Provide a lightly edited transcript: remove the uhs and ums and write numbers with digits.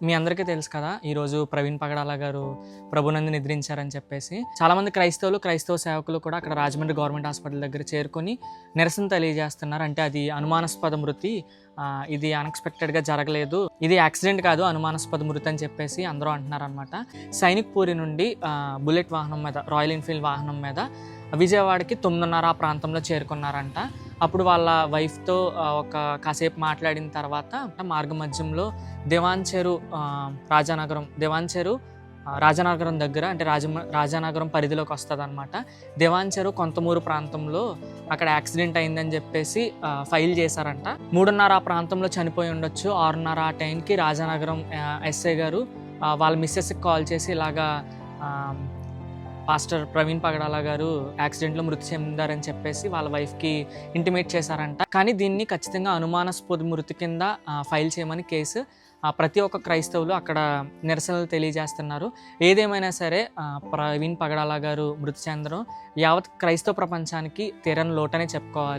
మీ అందరికీ తెలుసు కదా, ఈరోజు ప్రవీణ్ పగడాల గారు ప్రభునందు నిద్రించారని చెప్పేసి చాలామంది క్రైస్తవ సేవకులు కూడా అక్కడ రాజమండ్రి గవర్నమెంట్ హాస్పిటల్ దగ్గర చేరుకొని నిరసన తెలియజేస్తున్నారు. అంటే అది అనుమానాస్పద మృతి, ఇది అన్ఎక్స్పెక్టెడ్గా జరగలేదు, ఇది యాక్సిడెంట్ కాదు, అనుమానాస్పద మృతి అని చెప్పేసి అందరూ అంటున్నారు అనమాట. సైనిక్ పూరి నుండి బుల్లెట్ వాహనం మీద, రాయల్ ఎన్ఫీల్డ్ వాహనం మీద విజయవాడకి 9:30 ఆ ప్రాంతంలో చేరుకున్నారంట. అప్పుడు వాళ్ళ వైఫ్తో కాసేపు మాట్లాడిన తర్వాత మార్గ మధ్యంలో రాజానగరం దగ్గర, అంటే రాజానగరం పరిధిలోకి వస్తుంది అనమాట. దివాంచెరు కొంతమూరు ప్రాంతంలో అక్కడ యాక్సిడెంట్ అయిందని చెప్పేసి ఫైల్ చేశారంట. 3:30 ఆ ప్రాంతంలో చనిపోయి ఉండొచ్చు. 6:30 ఆ టైంకి రాజానగరం ఎస్ఐ గారు వాళ్ళ మిస్సెస్కి కాల్ చేసి ఇలాగా పాస్టర్ ప్రవీణ్ పగడాల గారు యాక్సిడెంట్లో మృతి చెందారని చెప్పేసి వాళ్ళ వైఫ్కి ఇంటిమేట్ చేశారంట. కానీ దీన్ని ఖచ్చితంగా అనుమానాస్పద మృతి కింద ఫైల్ చేయమని కేసు ప్రతి ఒక్క క్రైస్తవులు అక్కడ నిరసనలు తెలియజేస్తున్నారు. ఏదేమైనా సరే ప్రవీణ్ పగడాల గారు మృతి చెందడం యావత్ క్రైస్తవ ప్రపంచానికి తీరని లోటనే చెప్పుకోవాలి.